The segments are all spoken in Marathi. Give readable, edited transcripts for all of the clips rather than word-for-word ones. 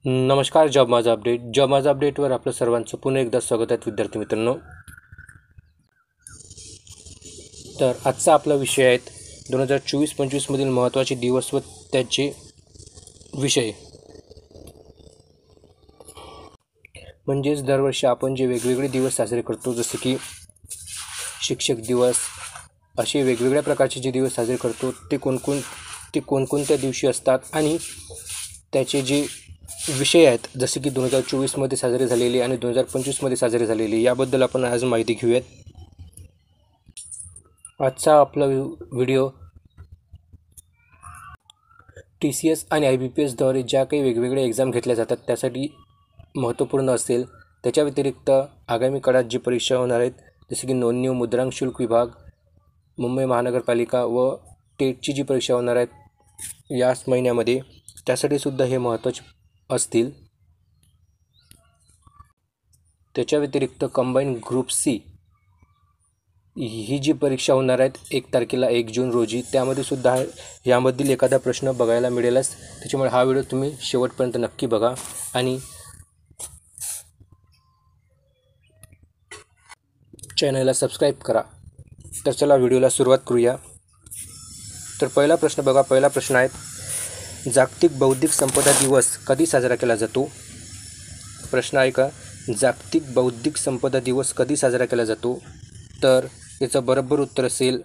नमस्कार. जॉब माझा अपडेटवर आपलं सर्वांचं पुन्हा एकदा स्वागत आहे विद्यार्थी मित्रांनो. तर आजचा आपला विषय आहे 2024-25 मधील महत्त्वाचे दिवस व त्याचे विषय. म्हणजेच दरवर्षी आपण जे वेगवेगळे दिवस साजरे करतो, जसे की शिक्षक दिवस, असे वेगवेगळ्या प्रकारचे जे दिवस साजरे करतो ते कोणकोणत्या दिवशी असतात आणि त्याचे जे विषय आहेत, जसे की 2024मध्ये साजरे झालेले आणि 2025मध्ये साजरे झालेले, याबद्दल आपण आज माहिती घेऊयात. आजचा आपला व्हिडिओ TCS आणि IBPSद्वारे ज्या काही वेगवेगळ्या एक्झाम घेतल्या जातात त्यासाठी महत्त्वपूर्ण असेल. त्याच्या व्यतिरिक्त आगामी काळात जी परीक्षा होणार आहेत, जसे की नोंदणी व मुद्रांक शुल्क विभाग, मुंबई महानगरपालिका व टेटची जी परीक्षा होणार आहेत याच महिन्यामध्ये, त्यासाठीसुद्धा हे महत्त्वाचे असतील. त्याच्या व्यतिरिक्त कंबाईन ग्रुप C ही जी परीक्षा होणार आहेत 1 तारखेला 1 जून रोजी, त्यामध्ये सुद्धा यामधील एखादा प्रश्न बघायला मिळेलच. त्याच्यामुळे हा व्हिडिओ तुम्ही शेवटपर्यंत नक्की बघा आणि चॅनलला सबस्क्राईब करा. तर चला व्हिडिओला सुरुवात करूया. तर पहिला प्रश्न बघा. पहिला प्रश्न आहे, जागतिक बौद्धिक संपदा दिवस कधी साजरा केला जातो? प्रश्न आहे का, जागतिक बौद्धिक संपदा दिवस कधी साजरा केला जातो? तर याचं बरोबर उत्तर असेल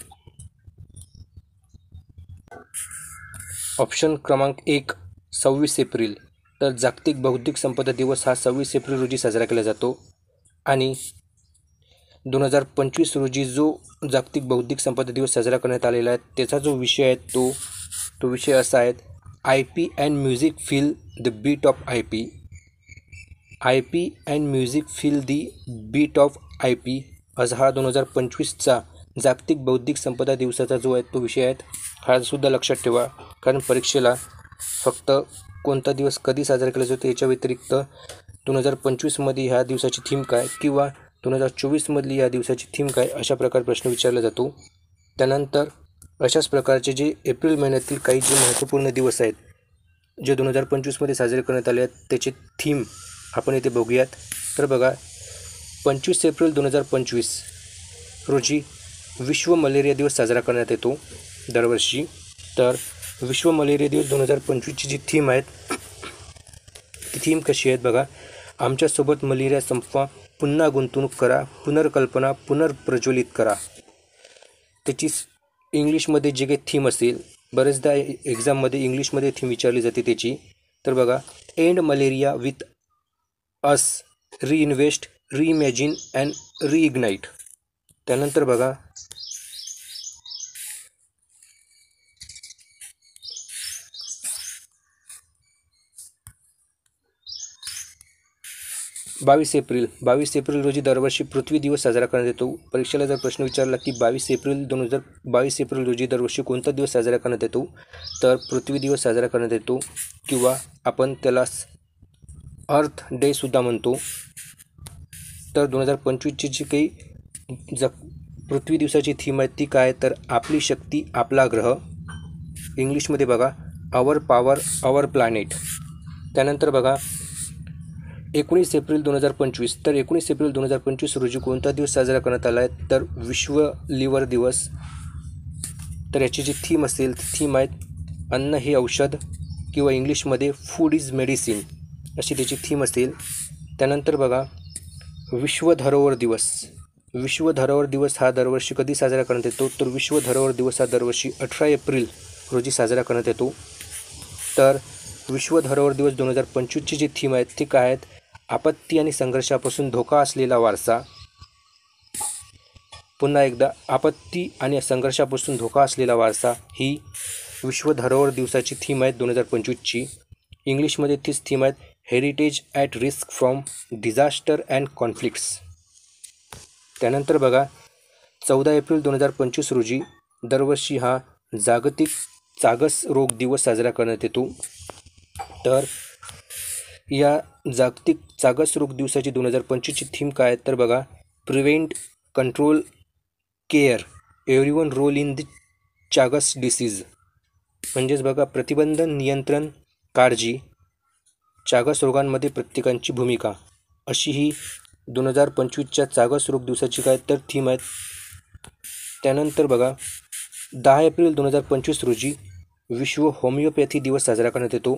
ऑप्शन क्रमांक 1, 26 एप्रिल. तर जागतिक बौद्धिक संपदा दिवस हा 26 एप्रिल रोजी साजरा केला जातो. आणि 2025 रोजी जो जागतिक बौद्धिक संपदा दिवस साजरा करण्यात आलेला आहे, त्याचा जो विषय आहे तो विषय असा आहे, IP and music feel the beat of IP. IP and music feel the beat of IP असा हा 2025चा जागतिक बौद्धिक संपदा दिवसाचा जो आहे तो विषय आहे. हा सुद्धा लक्षात ठेवा, कारण परीक्षेला फक्त कोणता दिवस कधी साजरा केला जातो याच्या व्यतिरिक्त 2025मध्ये ह्या दिवसाची थीम काय किंवा 2024मधली या दिवसाची थीम काय, अशा प्रकारे प्रश्न विचारला जातो. त्यानंतर अशाच प्रकारचे जे एप्रिल महिन्यातील काही जे महत्त्वपूर्ण दिवस आहेत जे 2025मध्ये साजरे करण्यात आले आहेत, त्याची थीम आपण इथे बघूयात. तर बघा, 25 एप्रिल 2025 रोजी विश्व मलेरिया दिवस साजरा करण्यात येतो दरवर्षी. तर विश्व मलेरिया दिवस 2025ची जी थीम आहेत, ती थीम कशी आहेत बघा, आमच्यासोबत मलेरिया संपवा, पुन्हा गुंतवणूक करा, पुनर्कल्पना पुनर्प्रज्वलित करा. त्याची इंग्लिशमध्ये जे काही थीम असेल, बरेचदा एक्झाममध्ये इंग्लिशमध्ये थीम विचारली जाते त्याची. तर बघा, end malaria with us, reinvest, reimagine and reignite. त्यानंतर बघा, 22 एप्रिल रोजी दरवर्षी पृथ्वी दिवस साजरा करण्यात येतो. परीक्षेला जर प्रश्न विचारला की 22 एप्रिल रोजी दरवर्षी कोणता दिवस साजरा करण्यात येतो, तर पृथ्वी दिवस साजरा करण्यात येतो, किंवा आपण त्याला अर्थ डे सुद्धा म्हणतो. तर 2025ची जी काही पृथ्वी दिवसाची थीम आहे ती काय, तर आपली शक्ती आपला ग्रह. इंग्लिशमध्ये बघा, आवर पॉवर आवर प्लॅनेट. त्यानंतर बघा, 19 एप्रिल 2025. तर 19 एप्रिल 2025 रोजी कोणता दिवस साजरा करण्यात आला आहे, तर विश्व लिव्हर दिवस. तर याची जी थीम असेल ती थीम आहे, अन्न हे औषध, किंवा इंग्लिशमध्ये फूड इज मेडिसिन, अशी त्याची थीम असेल. त्यानंतर बघा, विश्व धरोहर दिवस हा दरवर्षी कधी साजरा करण्यात येतो, तर विश्व धरोहर दिवस हा दरवर्षी 18 एप्रिल रोजी साजरा करण्यात येतो. तर विश्व धरोहर दिवस 2025ची जी थीम आहे ती काय आहेत, आपत्ती आणि संघर्षापासून धोका असलेला वारसा. पुन्हा एकदा, आपत्ती आणि संघर्षापासून धोका असलेला वारसा ही विश्व धरोहर दिवसाची थीम आहे 2025ची. इंग्लिशमध्ये तीच थीम आहे, heritage at risk from disaster and conflicts. त्यानंतर बघा, 14 एप्रिल 2025 रोजी दरवर्षी हा जागतिक चागस रोग दिवस साजरा करण्यात येतो. तर या जागतिक चागस रोग दिवसाची 2025ची थीम काय, तर बघा, prevent, control, care, everyone role in the Chagas disease. म्हणजेच बघा, प्रतिबंधन, नियंत्रण, काळजी, चागस रोगांमध्ये प्रत्येकाची भूमिका, अशी ही 2025च्या चागस रोग दिवसाची काय तर थीम आहे. त्यानंतर बघा 10 एप्रिल 2025 रोजी विश्व होमिओपॅथी दिवस साजरा करण्यात येतो.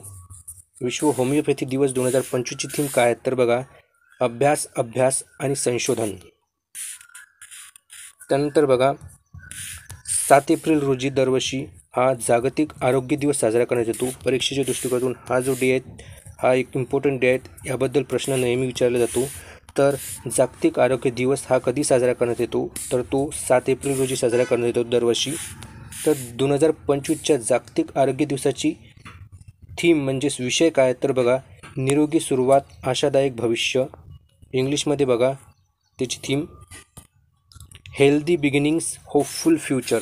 विश्व होमिओपॅथी दिवस 2025ची थीम काय आहे तर बघा अभ्यास, अभ्यास आणि संशोधन. त्यानंतर बघा 7 एप्रिल रोजी दरवर्षी हा जागतिक आरोग्य दिवस साजरा करण्यात येतो. परीक्षेच्या दृष्टिकोनातून हा जो डे आहे हा एक इम्पॉर्टंट डे आहे. याबद्दल प्रश्न नेहमी विचारला जातो. तर जागतिक आरोग्य दिवस हा कधी साजरा करण्यात येतो तर तो 7 एप्रिल रोजी साजरा करण्यात येतो दरवर्षी. तर 2025च्या जागतिक आरोग्य दिवसाची थीम म्हणजेच विषय काय तर बघा निरोगी सुरुवात, आशादायक भविष्य. इंग्लिशमध्ये बघा त्याची theme healthy beginnings, hopeful future.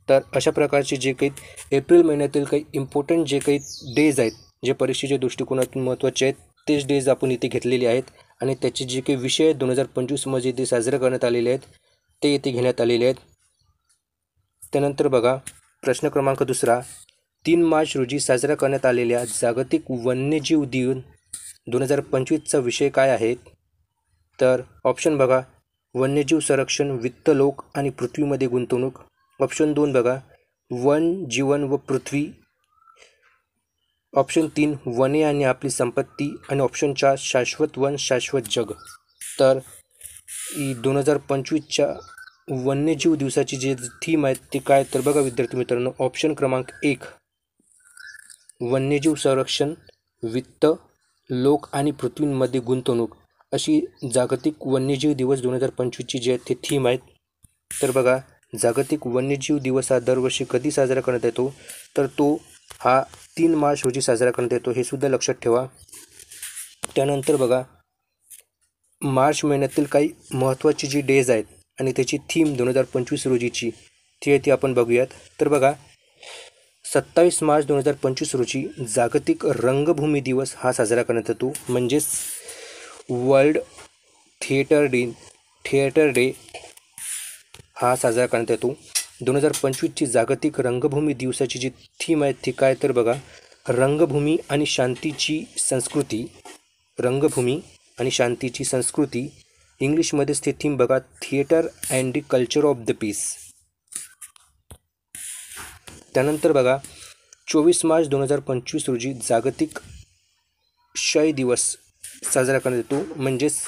तर अशा प्रकारचे जे काही एप्रिल महिन्यातील काही इम्पॉर्टंट जे काही डेज आहेत, जे परीक्षेच्या दृष्टिकोनातून महत्त्वाचे आहेत, तेच डेज आपण इथे घेतलेले आहेत. आणि त्याचे जे काही विषय आहेत 2025मध्ये ते साजरे करण्यात आलेले आहेत ते इथे घेण्यात आलेले आहेत. त्यानंतर बघा प्रश्न क्रमांक 2, 3 मार्च रोजी साजरा करण्यात आलेल्या जागतिक वन्यजीव दिन 2025चा विषय काय आहे तर ऑप्शन बघा वन्यजीव संरक्षण, वित्त, लोक आणि पृथ्वीमध्ये गुंतवणूक. ऑप्शन 2 बघा वन, जीवन व पृथ्वी. ऑप्शन 3 वने आणि आपली संपत्ती. आणि ऑप्शन 4 शाश्वत वन, शाश्वत जग. तर 2025च्या वन्यजीव दिवसाची जे थीम आहे ते काय तर बघा विद्यार्थी मित्रांनो ऑप्शन क्रमांक 1 वन्यजीव संरक्षण, वित्त, लोक आणि पृथ्वीमध्ये गुंतवणूक, अशी जागतिक वन्यजीव दिवस 2025ची जे ते थीम आहेत. तर बघा जागतिक वन्यजीव दिवस हा दरवर्षी कधी साजरा करण्यात येतो तर तो हा 3 मार्च रोजी साजरा करण्यात येतो, हे सुद्धा लक्षात ठेवा. त्यानंतर बघा मार्च महिन्यातील काही महत्त्वाची जी डेज आहेत आणि त्याची थीम 2025 रोजीची ती आपण बघूयात. तर बघा 27 मार्च 2025 रोजी जागतिक रंगभूमी दिवस हा साजरा करण्यात येतो, म्हणजेच वर्ल्ड थिएटर डे हा साजरा करण्यात येतो. 2025ची जागतिक रंगभूमी दिवसाची जी थीम आहे ती काय तर बघा रंगभूमी आणि शांतीची संस्कृती. रंगभूमी आणि शांतीची संस्कृती. इंग्लिशमध्येच ते थीम बघा theatre and the culture of the peace. त्यानंतर बघा 24 मार्च 2025 रोजी जागतिक क्षय दिवस साजरा करण्यात येतो, म्हणजेच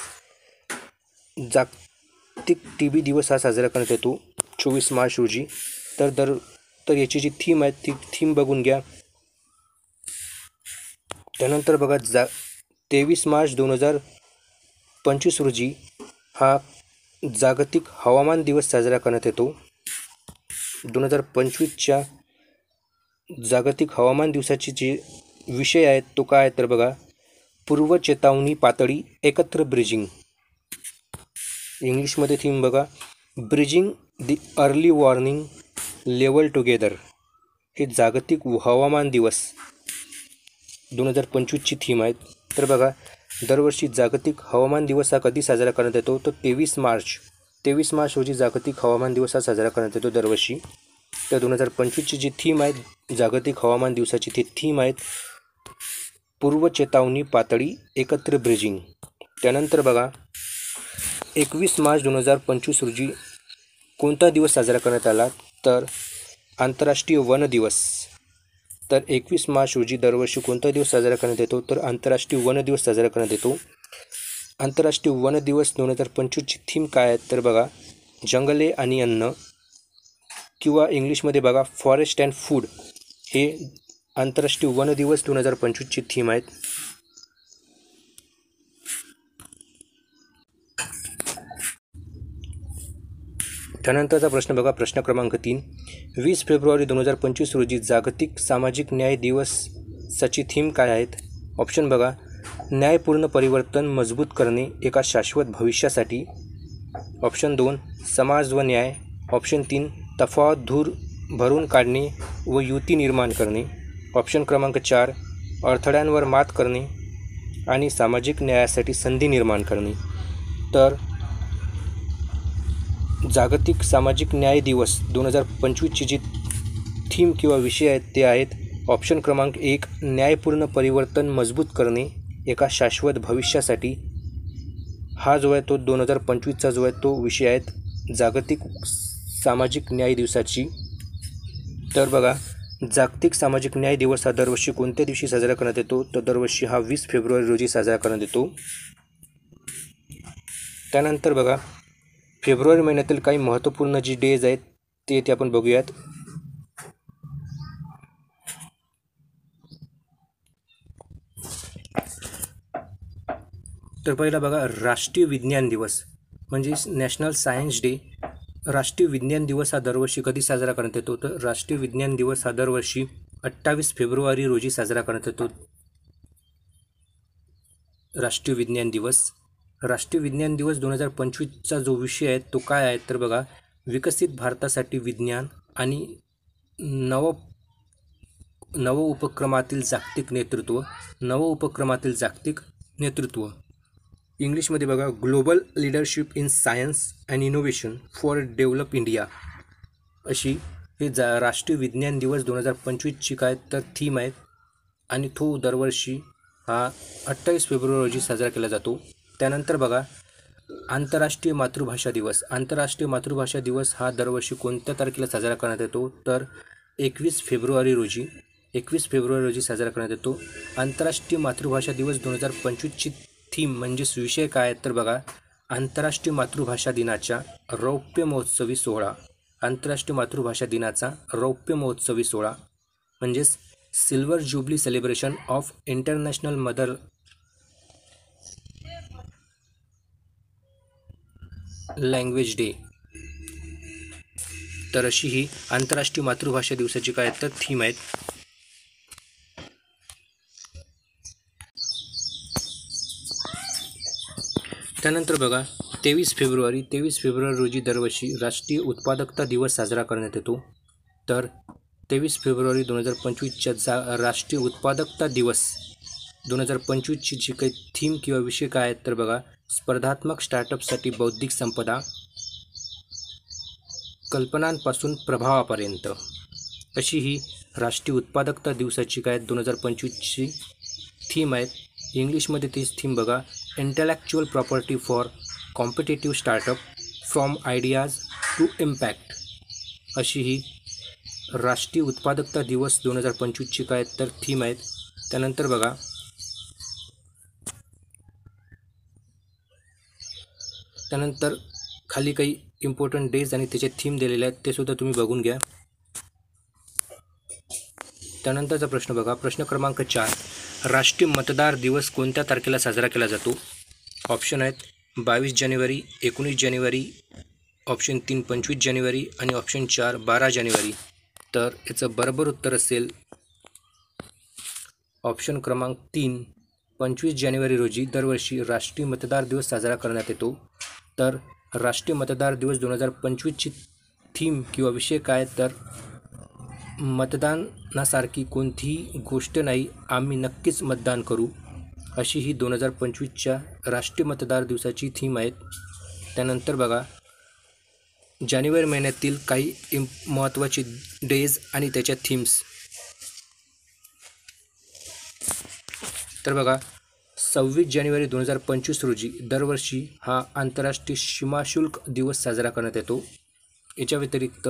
जागतिक TB दिवस हा साजरा करण्यात येतो 24 मार्च रोजी. तर याची जी थीम आहे ती थीम बघून घ्या. त्यानंतर बघा 23 मार्च 2025 रोजी हा जागतिक हवामान दिवस साजरा करण्यात येतो. 2025च्या जागतिक हवामान दिवसाची जे विषय आहेत तो काय तर बघा पूर्व चेतावणी पातळी एकत्र ब्रिजिंग. इंग्लिशमध्ये थीम बघा bridging the early warning level together. हे जागतिक हवामान दिवस 2025ची थीम आहेत. तर बघा दरवर्षी जागतिक हवामान दिवस हा कधी साजरा करण्यात येतो तर 23 मार्च रोजी जागतिक हवामान दिवस हा साजरा करण्यात येतो दरवर्षी. तर 2025ची जी थीम आहे जागतिक हवामान दिवसाची ती थीम आहेत पूर्व चेतावणी पातळी एकत्र ब्रिजिंग. त्यानंतर बघा 21 मार्च 2025 रोजी कोणता दिवस साजरा करण्यात आला तर आंतरराष्ट्रीय वन दिवस. तर 21 मार्च रोजी दरवर्षी कोणता दिवस साजरा करण्यात येतो तर आंतरराष्ट्रीय वन दिवस साजरा करण्यात येतो. आंतरराष्ट्रीय वन दिवस 2025ची थीम काय आहे तर बघा जंगले आणि अन्न, किंवा इंग्लिशमध्ये बघा फॉरेस्ट अँड फूड. हे आंतरराष्ट्रीय वन दिवस 2025ची थीम आहेत. त्यानंतरचा प्रश्न बघा प्रश्न क्रमांक 3, 20 फेब्रुवारी 2025 रोजी जागतिक सामाजिक न्याय दिवसाची थीम काय आहेत. ऑप्शन बघा न्यायपूर्ण परिवर्तन मजबूत करणे एका शाश्वत भविष्यासाठी. ऑप्शन 2 समाज व न्याय. ऑप्शन 3 तफावत दूर भरून काढणे व युती निर्माण करणे. ऑप्शन क्रमांक 4 अडथळ्यांवर मात करणे आणि सामाजिक न्यायासाठी संधी निर्माण करणे. तर जागतिक सामाजिक न्याय दिवस 2025ची जी थीम किंवा विषय आहेत ते आहेत ऑप्शन क्रमांक 1, न्यायपूर्ण परिवर्तन मजबूत करणे एका शाश्वत भविष्यासाठी. हा जो आहे तो 2025चा जो आहे तो विषय आहे जागतिक सामाजिक न्याय दिवसाची. तर बघा, जागतिक सामाजिक न्याय दिवस हा दरवर्षी कोणत्या दिवशी साजरा करण्यात येतो? तर दरवर्षी हा 20 फेब्रुवारी रोजी साजरा करण्यात येतो. त्यानंतर बघा, फेब्रुवारी महिन्यातील काही महत्त्वपूर्ण जी डेज आहेत ते आपण बघूयात. तर पहिला बघा, राष्ट्रीय विज्ञान दिवस म्हणजे नॅशनल सायन्स डे. राष्ट्रीय विज्ञान दिवस हा दरवर्षी कधी साजरा करण्यात येतो? तर राष्ट्रीय विज्ञान दिवस हा दरवर्षी 28 फेब्रुवारी रोजी साजरा करण्यात येतो. राष्ट्रीय विज्ञान दिवस. राष्ट्रीय विज्ञान दिवस 2025चा जो विषय आहे तो काय आहे? तर बघा, विकसित भारतासाठी विज्ञान आणि नव उपक्रमातील जागतिक नेतृत्व. इंग्लिशमध्ये बघा, global leadership in science and innovation for develop India, अशी हे राष्ट्रीय विज्ञान दिवस 2025ची काय तर थीम आहे. आणि तो दरवर्षी हा 28 फेब्रुवारी रोजी साजरा केला जातो. त्यानंतर बघा, आंतरराष्ट्रीय मातृभाषा दिवस. आंतरराष्ट्रीय मातृभाषा दिवस हा दरवर्षी कोणत्या तारखेला साजरा करण्यात येतो? तर 21 फेब्रुवारी रोजी साजरा करण्यात येतो. आंतरराष्ट्रीय मातृभाषा दिवस 2025ची थीम म्हणजेच विषय काय आहे? तर बघा, आंतरराष्ट्रीय मातृभाषा दिनाचा रौप्य महोत्सवी सोहळा. आंतरराष्ट्रीय मातृभाषा दिनाचा रौप्य महोत्सवी सोहळा म्हणजेच silver jubilee celebration of international mother language day. तर अशी ही आंतरराष्ट्रीय मातृभाषा दिवसाची काय तर थीम आहेत. त्यानंतर बघा, 23 फेब्रुवारी रोजी दरवर्षी राष्ट्रीय उत्पादकता दिवस साजरा करण्यात येतो. तर 23 फेब्रुवारी 2025च्या राष्ट्रीय उत्पादकता दिवस 2025ची जी काही थीम किंवा विषय काय आहेत? तर बघा, स्पर्धात्मक स्टार्टअपसाठी बौद्धिक संपदा, कल्पनांपासून प्रभावापर्यंत, अशी ही राष्ट्रीय उत्पादकता दिवसाची काय 2025ची थीम आहे. इंग्लिशमध्ये तीच थीम बघा, intellectual property for competitive startup from ideas to impact, अशी ही राष्ट्रीय उत्पादकता दिवस 2025ची काय तर थीम आहेत. त्यानंतर बघा, त्यानंतर खाली काही इम्पॉर्टंट डेज आणि त्याचे थीम दिलेले आहेत ते सुद्धा तुम्ही बघून घ्या. त्यानंतरचा प्रश्न बघा, प्रश्न क्रमांक 4, राष्ट्रीय मतदार दिवस कोणत्या तारखेला साजरा केला जातो? ऑप्शन आहेत 22 जानेवारी, 19 जानेवारी, ऑप्शन 3 25 जानेवारी आणि ऑप्शन 4 12 जानेवारी. तर याचं बरोबर उत्तर असेल ऑप्शन क्रमांक 3, 25 जानेवारी रोजी दरवर्षी राष्ट्रीय मतदार दिवस साजरा करण्यात येतो. तर राष्ट्रीय मतदार दिवस 2025ची थीम किंवा विषय काय? तर मतदानासारखी कोणतीही गोष्ट नाही, आम्ही नक्कीच मतदान करू, अशी ही 2025च्या राष्ट्रीय मतदार दिवसाची थीम आहे. त्यानंतर बघा, जानेवारी महिन्यातील काही महत्त्वाचे डेज आणि त्याच्या थीम्स. तर बघा, 26 जानेवारी 2025 रोजी दरवर्षी हा आंतरराष्ट्रीय सीमाशुल्क दिवस साजरा करण्यात येतो. याच्या व्यतिरिक्त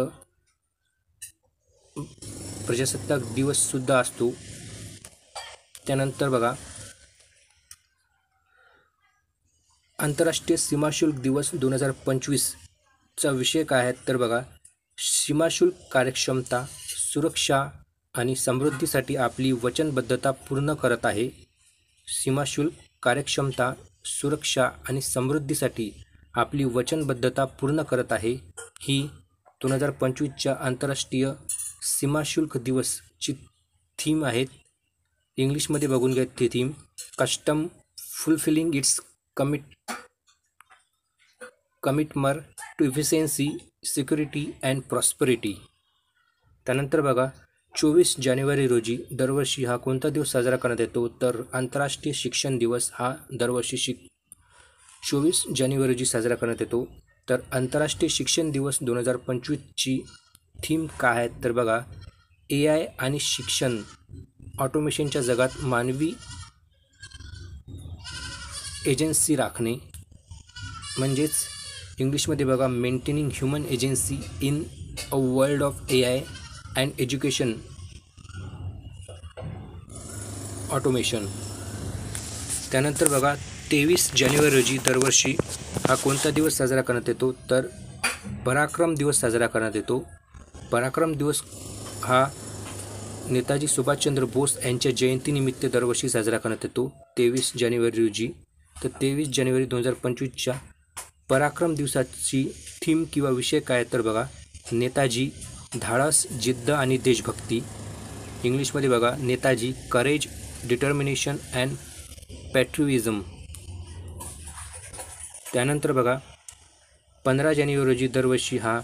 प्रजासत्ताक दिवससुद्धा असतो. त्यानंतर बघा, आंतरराष्ट्रीय सीमाशुल्क दिवस 2025चा विषय काय आहे? तर बघा, सीमाशुल्क कार्यक्षमता, सुरक्षा आणि समृद्धीसाठी आपली वचनबद्धता पूर्ण करत आहे. सीमाशुल्क कार्यक्षमता, सुरक्षा आणि समृद्धीसाठी आपली वचनबद्धता पूर्ण करत आहे, ही 2025च्या आंतरराष्ट्रीय सीमाशुल्क दिवसची थीम आहेत. इंग्लिशमध्ये बघून घ्या ती theme, custom fulfilling its commitment to efficiency, security and prosperity. त्यानंतर बघा, 24 जानेवारी रोजी दरवर्षी हा कोणता दिवस साजरा करण्यात येतो? तर आंतरराष्ट्रीय शिक्षण दिवस हा दरवर्षी 24 जानेवारी रोजी साजरा करण्यात येतो. तर आंतरराष्ट्रीय शिक्षण दिवस 2025ची थीम काय आहे? तर बघा, AI आणि शिक्षण ऑटोमेशनच्या जगात मानवी एजन्सी राखणे, म्हणजेच इंग्लिशमध्ये बघा maintaining human agency in a world of AI and education automation. त्यानंतर बघा 23 जानेवारी रोजी दरवर्षी हा कोणता दिवस साजरा करण्यात येतो, तर पराक्रम दिवस साजरा करण्यात येतो. पराक्रम दिवस हा नेताजी सुभाषचंद्र बोस यांच्या जयंतीनिमित्त दरवर्षी साजरा करण्यात येतो 23 जानेवारी रोजी. तर 23 जानेवारी 2025च्या पराक्रम दिवसाची थीम किंवा विषय काय, तर बघा नेताजी धाडस, जिद्द आणि देशभक्ती. इंग्लिशमध्ये बघा नेताजी करेज, डिटर्मिनेशन अँड पॅट्रिओटिझम. त्यानंतर बघा 15 जानेवारी रोजी दरवर्षी हा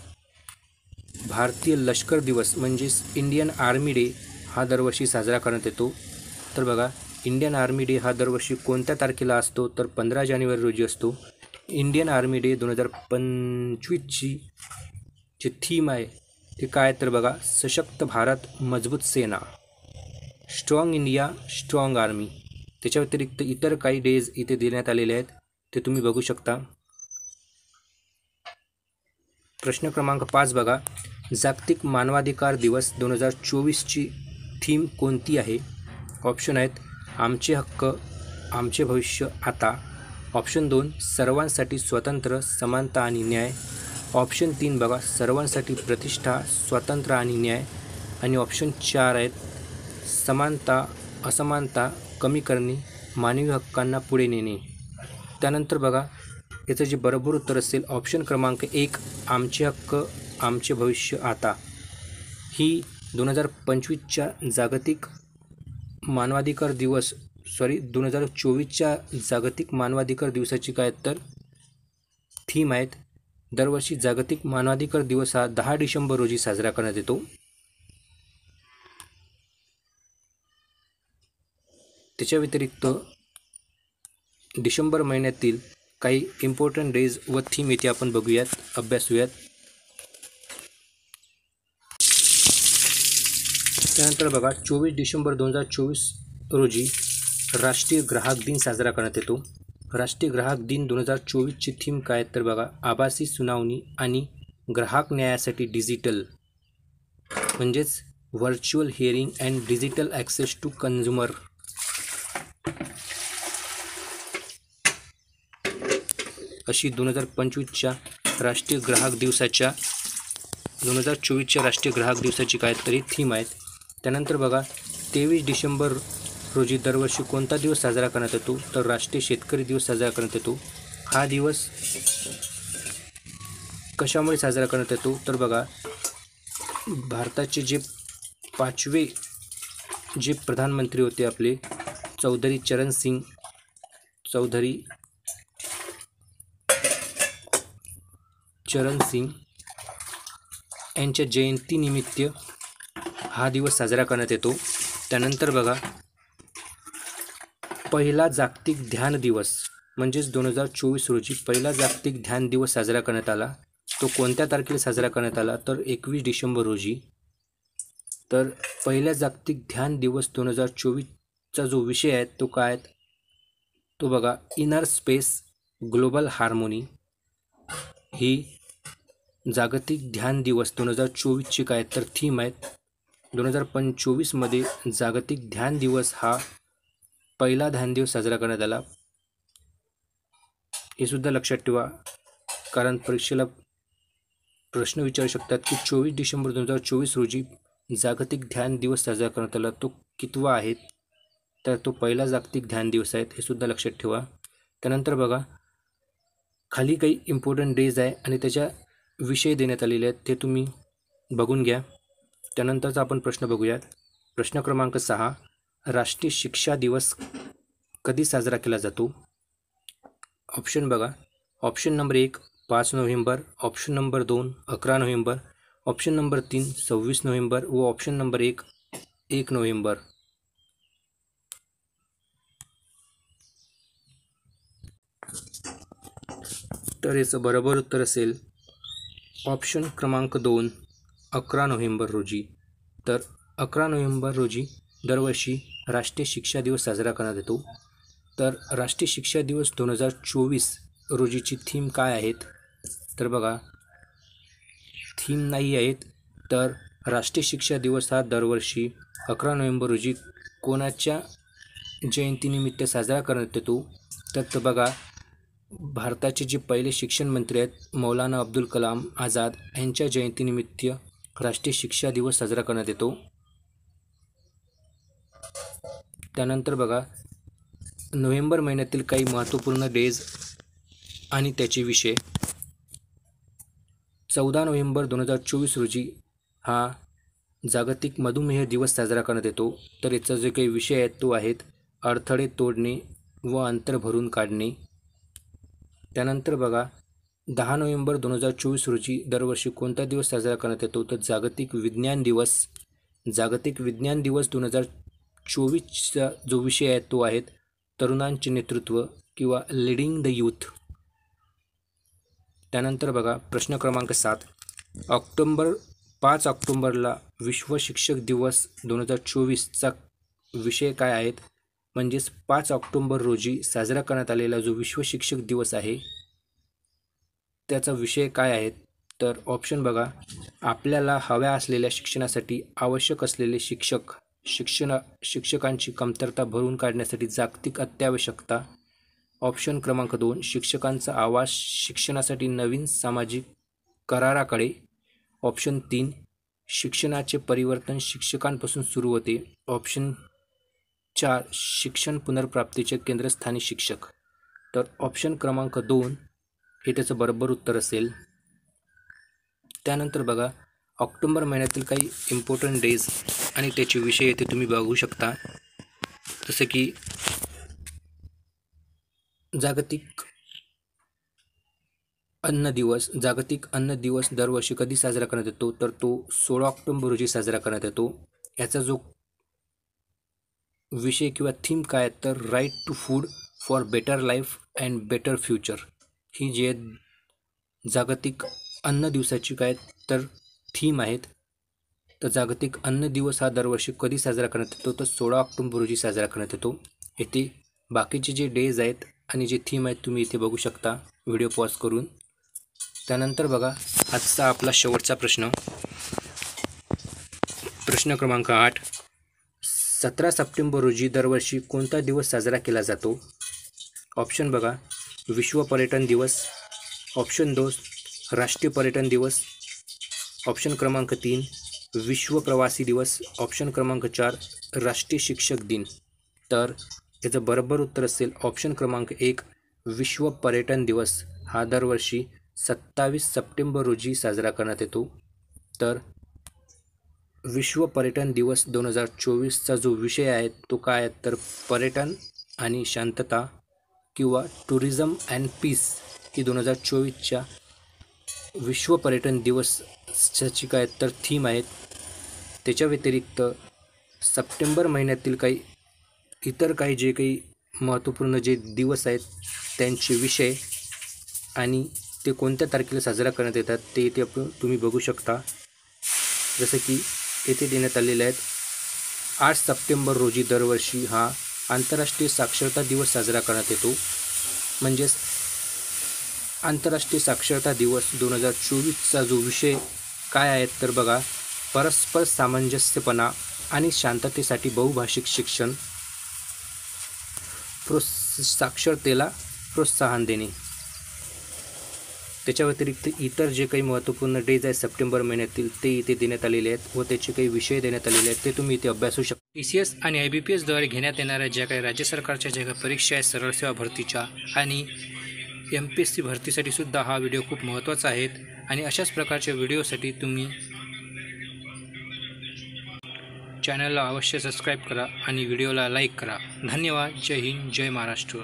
भारतीय लष्कर दिवस म्हणजेच इंडियन आर्मी डे हा दरवर्षी साजरा करण्यात येतो. तर बघा इंडियन आर्मी डे हा दरवर्षी कोणत्या तारखेला असतो, तर 15 जानेवारी रोजी असतो. इंडियन आर्मी डे 2025ची जी थीम आहे ते काय, तर बघा सशक्त भारत, मजबूत सेना, स्ट्रॉंग इंडिया, स्ट्रॉंग आर्मी. त्याच्या व्यतिरिक्त इतर काही डेज इथे देण्यात आलेले आहेत, ते तुम्ही बघू शकता. प्रश्न क्रमांक 5 बघा जागतिक मानवाधिकार दिवस 2024ची थीम कोणती आहे. ऑप्शन आहेत आमचे हक्क, आमचे भविष्य आता. ऑप्शन 2 सर्वांसाठी स्वातंत्र्य, समानता आणि न्याय. ऑप्शन 3 बघा सर्वांसाठी प्रतिष्ठा, स्वातंत्र्य आणि न्याय. आणि ऑप्शन 4 आहेत समानता, असमानता कमी करणे, मानवी हक्कांना पुढे नेणे. त्यानंतर बघा याचं जे बरोबर उत्तर असेल ऑप्शन क्रमांक 1 आमचे हक्क, आमचे भविष्य आता. ही 2025च्या जागतिक मानवाधिकार दिवस 2024च्या जागतिक मानवाधिकार दिवसाची काय तर थीम आहेत. दरवर्षी जागतिक मानवाधिकार दिवस हा 10 डिसेंबर रोजी साजरा करण्यात येतो. त्याच्या व्यतिरिक्त डिसेंबर महिन्यातील काही इम्पॉर्टंट डेज व थीम इथे आपण बघूयात, अभ्यासूयात. त्यानंतर बघा 24 डिसेंबर 2024 रोजी राष्ट्रीय ग्राहक दिन साजरा करण्यात येतो. राष्ट्रीय ग्राहक दिन 2024ची थीम काय, तर बघा आभासी सुनावणी आणि ग्राहक न्यायासाठी डिजिटल, म्हणजेच virtual hearing and digital access to consumer. अशी 2025च्या राष्ट्रीय ग्राहक दिवसाच्या 2024च्या राष्ट्रीय ग्राहक दिवसाची काय तरी थीम आहेत. त्यानंतर बघा 23 डिसेंबर रोजी दरवर्षी कोणता दिवस साजरा करण्यात येतो, तर राष्ट्रीय शेतकरी दिवस साजरा करण्यात येतो. हा दिवस कशामुळे साजरा करण्यात येतो, तर बघा भारताचे जे 5वे जे प्रधानमंत्री होते आपले चौधरी चरण सिंग यांच्या जयंतीनिमित्त हा दिवस साजरा करण्यात येतो. त्यानंतर बघा पहिला जागतिक ध्यान दिवस म्हणजेच 2024 रोजी पहिला जागतिक ध्यान दिवस साजरा करण्यात आला. तो कोणत्या तारखेला साजरा करण्यात आला, तर 21 डिसेंबर रोजी. तर पहिला जागतिक ध्यान दिवस 2024चा जो विषय आहे तो काय, तो बघा इनर स्पेस, ग्लोबल हार्मोनी. ही जागतिक ध्यान दिवस 2024ची काय तर थीम आहेत. 2025मध्ये जागतिक ध्यान दिवस हा पहिला ध्यान दिवस साजरा करण्यात आला. हे सुद्धा लक्षात ठेवा, कारण परीक्षेला प्रश्न विचारू शकतात की 24 डिसेंबर 2024 रोजी जागतिक ध्यान दिवस साजरा करण्यात आला, तो कितवा आहे, तर तो पहिला जागतिक ध्यान दिवस आहे. हे सुद्धा लक्षात ठेवा. त्यानंतर बघा खाली काही इम्पॉर्टंट डेज आहे आणि त्याच्या विषय देण्यात आलेले आहेत, ते तुम्ही बघून घ्या. त्यानंतरचा आपण प्रश्न बघूयात. प्रश्न क्रमांक 6 राष्ट्रीय शिक्षा दिवस कधी साजरा केला जातो. ऑप्शन बघा option number 1 5 November, option number 2 11 November, option number 3 26 November व ऑप्शन नंबर 1 नोव्हेंबर. तर याचं बरोबर उत्तर असेल ऑप्शन क्रमांक 2 11 नोव्हेंबर रोजी. तर 11 नोव्हेंबर रोजी दरवर्षी राष्ट्रीय शिक्षा दिवस साजरा करण्यात येतो. तर राष्ट्रीय शिक्षा दिवस 2024 रोजीची थीम काय आहेत तर बघा, थीम नाही आहेत. तर राष्ट्रीय शिक्षा दिवस हा दरवर्षी 11 नोव्हेंबर रोजी कोणाच्या जयंतीनिमित्त साजरा करण्यात येतो तर बघा, भारताचे जे पहिले शिक्षण मंत्री आहेत मौलाना अब्दुल कलाम आझाद यांच्या जयंतीनिमित्त राष्ट्रीय शिक्षा दिवस साजरा करण्यात येतो. त्यानंतर बघा, नोव्हेंबर महिन्यातील काही महत्त्वपूर्ण डेज आणि त्याचे विषय. 14 नोव्हेंबर 2024 रोजी हा जागतिक मधुमेह दिवस साजरा करण्यात येतो. तर याचा जे काही विषय आहेत तो आहेत अडथळे तोडणे व अंतर भरून काढणे. त्यानंतर बघा, 10 नोव्हेंबर 2024 रोजी दरवर्षी कोणता दिवस साजरा करण्यात येतो तर जागतिक विज्ञान दिवस. जागतिक विज्ञान दिवस 2024चा जो विषय आहे तो आहेत तरुणांचे नेतृत्व किंवा लीडिंग द यूथ. त्यानंतर बघा, प्रश्न क्रमांक 7, 5 ऑक्टोंबरला विश्व शिक्षक दिवस 2024चा विषय काय आहेत. म्हणजेच 5 ऑक्टोंबर रोजी साजरा करण्यात आलेला जो विश्व शिक्षक दिवस आहे त्याचा विषय काय आहेत तर ऑप्शन बघा, आपल्याला हव्या असलेल्या शिक्षणासाठी आवश्यक असलेले शिक्षकांची कमतरता भरून काढण्यासाठी जागतिक अत्यावश्यकता. ऑप्शन क्रमांक 2, शिक्षकांचा आवाज शिक्षणासाठी नवीन सामाजिक कराराकडे. ऑप्शन 3, शिक्षणाचे परिवर्तन शिक्षकांपासून सुरू होते. ऑप्शन 4, शिक्षण पुनर्प्राप्तीचे केंद्रस्थानी शिक्षक. तर ऑप्शन क्रमांक 2 हे त्याचं बरोबर उत्तर असेल. त्यानंतर बघा, ऑक्टोबर महिन्यातील काही इम्पॉर्टंट डेज आणि त्याचे विषय येथे तुम्ही बघू शकता. जसं की जागतिक अन्न दिवस. जागतिक अन्न दिवस दरवर्षी कधी साजरा करण्यात येतो तर तो 16 ऑक्टोबर रोजी साजरा करण्यात येतो. याचा जो विषय किंवा थीम काय तर right to food for better life and better future. ही जे जागतिक अन्न दिवसाची काय तर थीम आहेत. तर जागतिक अन्न दिवस हा दरवर्षी कधी साजरा करण्यात येतो तर 16 ऑक्टोबर रोजी साजरा करण्यात येतो. येथे बाकीचे जे डेज आहेत आणि जे थीम आहेत तुम्ही इथे बघू शकता व्हिडिओ पॉज करून. त्यानंतर बघा, आजचा आपला शेवटचा प्रश्न, प्रश्न क्रमांक 8, 17 सप्टेंबर रोजी दरवर्षी कोणता दिवस साजरा केला जातो. ऑप्शन बघा, विश्व पर्यटन दिवस. ऑप्शन 2, राष्ट्रीय पर्यटन दिवस. ऑप्शन क्रमांक 3, विश्व प्रवासी दिवस. ऑप्शन क्रमांक 4, राष्ट्रीय शिक्षक दिन. तर याचं बरोबर उत्तर असेल ऑप्शन क्रमांक 1, विश्व पर्यटन दिवस. हा दरवर्षी 27 सप्टेंबर रोजी साजरा करण्यात येतो. तर विश्व पर्यटन दिवस 2024चा जो विषय आहे तो काय आहे तर पर्यटन आणि शांतता किंवा टुरिझम अँड पीस ही 2024च्या विश्व पर्यटन दिवसाची काय तर थीम आहेत. त्याच्या व्यतिरिक्त सप्टेंबर महिन्यातील काही इतर काही जे काही महत्त्वपूर्ण जे दिवस आहेत त्यांचे विषय आणि ते कोणत्या तारखेला साजरा करण्यात येतात ते इथे तुम्ही बघू शकता. जसं की येथे देण्यात आलेले आहेत 8 सप्टेंबर रोजी दरवर्षी हा आंतरराष्ट्रीय साक्षरता दिवस साजरा करण्यात येतो. म्हणजेच आंतरराष्ट्रीय साक्षरता दिवस 2024चा जो विषय काय आहे तर बघा, परस्पर सामंजस्यपणा आणि शांततेसाठी बहुभाषिक शिक्षण, साक्षरतेला प्रोत्साहन देणे. त्याच्या व्यतिरिक्त इतर जे काही महत्त्वपूर्ण डेज आहेत सप्टेंबर महिन्यातील ते इथे देण्यात आलेले आहेत व त्याचे काही विषय देण्यात आलेले आहेत ते तुम्ही इथे अभ्यासू शकता. TCS आणि IBPSद्वारे घेण्यात येणाऱ्या ज्या काही राज्य सरकारच्या ज्या काही परीक्षा आहेत सरळ सेवा भरतीच्या आणि MPSC भरतीसाठी सुद्धा हा व्हिडिओ खूप महत्त्वाचा आहे. आणि अशाच प्रकारच्या व्हिडिओसाठी तुम्ही चॅनलला अवश्य सबस्क्राईब करा आणि व्हिडिओला लाईक करा. धन्यवाद. जय हिंद, जय महाराष्ट्र.